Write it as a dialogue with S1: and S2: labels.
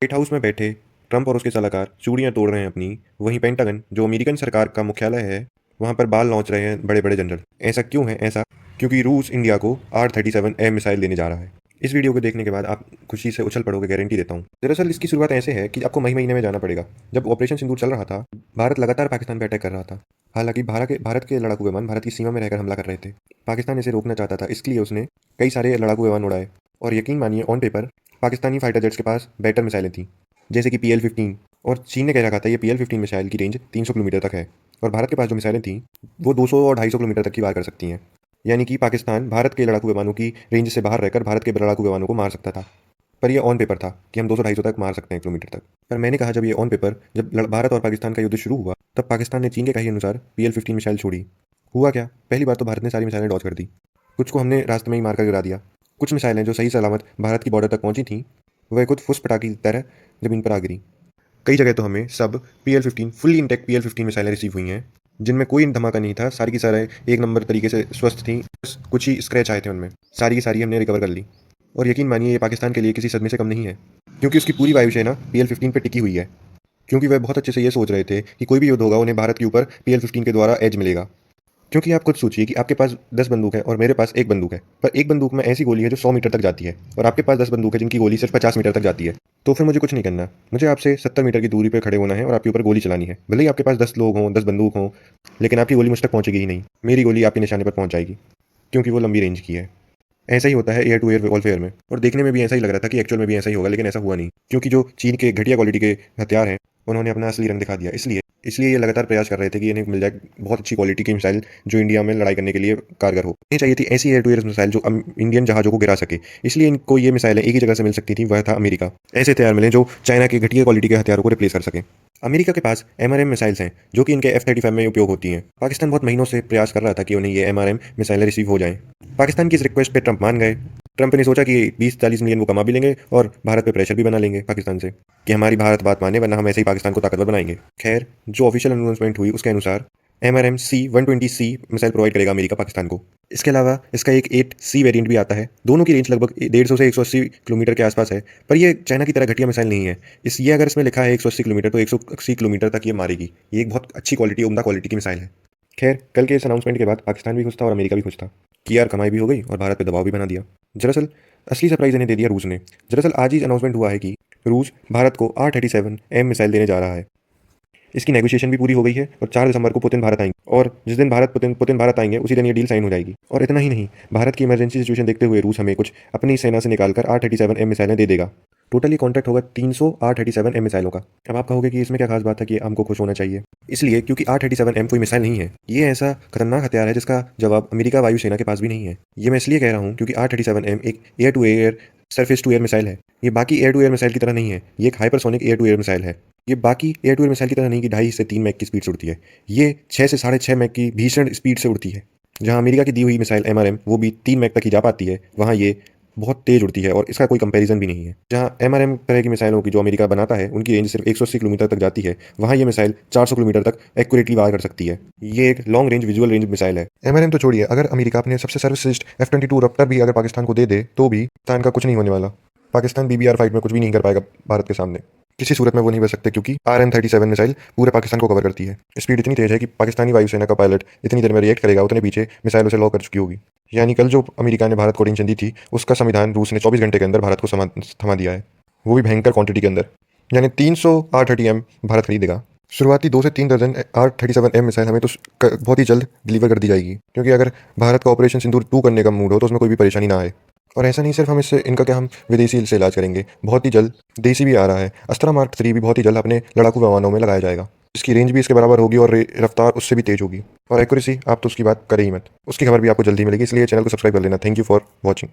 S1: White house में बैठे Trump और उसके सलाहकार चूड़ियां तोड़ रहे हैं अपनी। वहीं पेंटागन, जो अमेरिकन सरकार का मुख्यालय है, वहां पर बाल नोच रहे हैं बड़े बड़े जनरल। ऐसा क्यों है? ऐसा क्योंकि रूस इंडिया को R-37M मिसाइल देने जा रहा है। इस वीडियो को देखने के बाद आप खुशी से उछल पड़ोगे, गारंटी देता हूँ। दरअसल इसकी शुरुआत ऐसे है कि आपको मई महीने में जाना पड़ेगा। जब ऑपरेशन सिंदूर चल रहा था, भारत लगातार पाकिस्तान पर अटैक कर रहा था। हालांकि भारत के लड़ाकू विमान भारत की सीमा में रहकर हमला कर रहे थे। पाकिस्तान इसे रोकना चाहता था, इसलिए उसने कई सारे लड़ाकू विमान उड़ाए। और यकीन मानिए, on paper Pakistani fighter jets के पास बेटर मिसाइलें थीं, जैसे कि PL-15। और चीन ने कह रखा था ये PL-15 मिसाइल की रेंज 300 किलोमीटर तक है। और भारत के पास जो मिसाइलें थीं वो 200 और 250 किलोमीटर तक की वार कर सकती हैं। यानी कि पाकिस्तान भारत के लड़ाकू विमानों की रेंज से बाहर रहकर भारत के लड़ाकू विमानों को मार सकता था। पर ये ऑन पेपर था कि हम 200-250 तक मार सकते हैं किलोमीटर तक। पर मैंने कहा, जब ये ऑन पेपर, जब भारत और पाकिस्तान का युद्ध शुरू हुआ, तब पाकिस्तान ने चीन के कहे अनुसार PL-15 मिसाइल छोड़ी। हुआ क्या? पहली बार तो भारत ने सारी मिसाइलें डॉज कर दी। कुछ को हमने रास्ते में ही मारकर गिरा दिया। कुछ मिसाइलें जो सही सलामत भारत की बॉर्डर तक पहुंची थीं, वह खुद फुस पटाखी की तरह जमीन पर आ गिरी। कई जगह तो हमें सब PL-15 फुल्ली इंटैक्ट PL-15 मिसाइलें रिसीव हुई हैं, जिनमें कोई धमाका नहीं था। सारी की सारी एक नंबर तरीके से स्वस्थ थी। बस कुछ ही स्क्रैच आए थे उनमें। सारी की सारी हमने रिकवर कर ली। और यकीन मानिए, ये पाकिस्तान के लिए किसी सदमे से कम नहीं है, क्योंकि उसकी पूरी वायुसेना PL-15 पे टिकी हुई है। क्योंकि वह बहुत अच्छे से ये सोच रहे थे कि कोई भी युद्ध होगा, उन्हें भारत के ऊपर PL-15 के द्वारा एज मिलेगा। क्योंकि आप खुद सोचिए कि आपके पास 10 बंदूक है और मेरे पास एक बंदूक है, पर एक बंदूक में ऐसी गोली है जो 100 मीटर तक जाती है, और आपके पास 10 बंदूक है जिनकी गोली सिर्फ 50 मीटर तक जाती है। तो फिर मुझे कुछ नहीं करना। मुझे आपसे 70 मीटर की दूरी पर खड़े होना है और आपके ऊपर गोली चलानी है। भले ही आपके पास 10 लोग हों, 10 बंदूक हों, लेकिन आपकी गोली मुझ तक पहुंचेगी ही नहीं। मेरी गोली आपके निशाने पर पहुंच जाएगी, क्योंकि वो लंबी रेंज की है। ऐसा ही होता है एयर टू एयर वॉरफेयर में। और देखने में भी ऐसा ही लग रहा था कि एक्चुअल में भी ऐसा ही होगा, लेकिन ऐसा हुआ नहीं, क्योंकि जो चीन के घटिया क्वालिटी के हथियार हैं, उन्होंने अपना असली रंग दिखा दिया। इसलिए इसलिए ये लगातार प्रयास कर रहे थे कि इन्हें मिल जाए बहुत अच्छी क्वालिटी की मिसाइल, जो इंडिया में लड़ाई करने के लिए कारगर हो। इन्हें चाहिए थी ऐसी एयर टू एयर मिसाइल जो इंडियन जहाज़ों को गिरा सके। इसलिए इनको ये मिसाइलें एक ही जगह से मिल सकती थी, वह था अमेरिका। ऐसे हथियार मिले जो चाइना के घटिया क्वालिटी के हथियारों को रिप्लेस कर सके। अमेरिका के पास MRM मिसाइल्स हैं, जो कि इनके F-35 में उपयोग होती हैं। पाकिस्तान बहुत महीनों से प्रयास कर रहा था कि उन्हें ये MRM मिसाइलें रिसीव हो जाएं। पाकिस्तान की इस रिक्वेस्ट पे ट्रंप मान गए। ट्रंप ने सोचा कि 20-40 मिलियन वो कमा भी लेंगे और भारत पे प्रेशर भी बना लेंगे पाकिस्तान से कि हमारी भारत बात माने, वरना हम ऐसे ही पाकिस्तान को ताकतवर बनाएंगे। खैर, जो ऑफिशियल अनाउंसमेंट हुई उसके अनुसार MRM C-120C मिसाइल प्रोवाइड करेगा अमेरिका पाकिस्तान को। इसके अलावा इसका एक 8C वेरिएंट भी आता है। दोनों की रेंज लगभग 150 से 180 किलोमीटर के आसपास है। पर ये चाइना की तरह घटिया मिसाइल नहीं है। ये अगर इसमें लिखा है 180 किलोमीटर, तो 180 किलोमीटर तक ये मारेगी। ये एक बहुत अच्छी क्वालिटी, उम्दा क्वालिटी की मिसाइल है। खैर, कल के इस अनाउंसमेंट के बाद पाकिस्तान भी खुश था और अमेरिका भी खुश था कि यार कमाई भी हो गई और भारत पे दबाव भी बना दिया। दरअसल असली सरप्राइज इन्हें दे दिया रूस ने। दरअसल आज ही अनाउंसमेंट हुआ है कि रूस भारत को R-37M मिसाइल देने जा रहा है। इसकी नेगोशिएशन भी पूरी हो गई है और 4 दिसंबर को पुतिन भारत आएंगे, और जिस दिन पुतिन भारत आएंगे, उसी दिन ये डील साइन हो जाएगी। और इतना ही नहीं, भारत की इमरजेंसी सिचुएशन देखते हुए रूस हमें कुछ अपनी सेना से निकालकर R-37M मिसाइलें दे देगा। टोटल ये कॉन्ट्रैक्ट होगा 300 R-37M मिसाइलों का। अब आप कहोगे कि इसमें क्या खास बात है कि हमको खुश होना चाहिए? इसलिए क्योंकि R-37M कोई मिसाइल नहीं है। ये ऐसा खतरनाक हथियार है जिसका जवाब अमेरिका वायुसेना के पास भी नहीं है। ये मैं इसलिए कह रहा हूँ क्योंकि R-37M एक air to air, surface to air missile है। ये बाकी एयर टू एयर मिसाइल की तरह नहीं है। ये एक hypersonic air to air missile है। ये बाकी एयर टू एयर मिसाइल की तरह नहीं कि 2.5 से 3 मैक की स्पीड से उड़ती है। ये 6 से 6.5 मैक की भीषण स्पीड से उड़ती है। जहाँ अमेरिका की दी हुई मिसाइल MRM वो भी 3 मैक तक ही जा पाती है, वहाँ ये बहुत तेज उड़ती है और इसका कोई कंपैरिजन भी नहीं है। जहाँ MRM तरह की मिसाइलों की जो अमेरिका बनाता है, उनकी रेंज सिर्फ 180 किलोमीटर तक जाती है, वहाँ ये मिसाइल 400 किलोमीटर तक एक्यूरेटली वार कर सकती है। ये एक long range visual range missile है। MRM तो छोड़िए, अगर अमेरिका अपने सबसे सर्वश्रेष्ठ F-22 रॉप्टर भी अगर पाकिस्तान को दे दे, तो भी पाकिस्तान का कुछ नहीं होने वाला। पाकिस्तान BBR फाइट में कुछ भी नहीं कर पाएगा भारत के सामने। किसी सूरत में वो नहीं बच सकते, क्योंकि RM-37 मिसाइल पूरे पाकिस्तान को कवर करती है। स्पीड इतनी तेज है कि पाकिस्तानी वायुसेना का पायलट इतनी देर में रिएक्ट करेगा, उतने पीछे मिसाइल उसे लॉक कर चुकी होगी। यानी कल जो अमेरिका ने भारत को टेंशन दी थी, उसका संविधान रूस ने 24 घंटे के अंदर भारत को थमा दिया है, वो भी भयंकर क्वांटिटी के अंदर। यानी 300 R-30M भारत खरीदेगा। शुरुआती 2 से 3 दर्जन R-37M मिसाइल हमें तो बहुत ही जल्द डिलीवर कर दी जाएगी, क्योंकि अगर भारत का ऑपरेशन सिंदूर 2 करने का मूड हो तो उसमें कोई भी परेशानी ना आए। और ऐसा नहीं, सिर्फ हम इससे इनका क्या, हम विदेशी से इलाज करेंगे। बहुत ही जल्द देसी भी आ रहा है। अस्त्रा मार्क 3 भी बहुत ही जल्द अपने लड़ाकू विमानों में लगाया जाएगा। इसकी रेंज भी इसके बराबर होगी और रफ्तार उससे भी तेज होगी। और एक्यूरेसी आप तो उसकी बात करें ही मत। उसकी खबर भी आपको जल्दी मिलेगी, इसलिए चैनल को सब्सक्राइब कर लेना। Thank you for watching.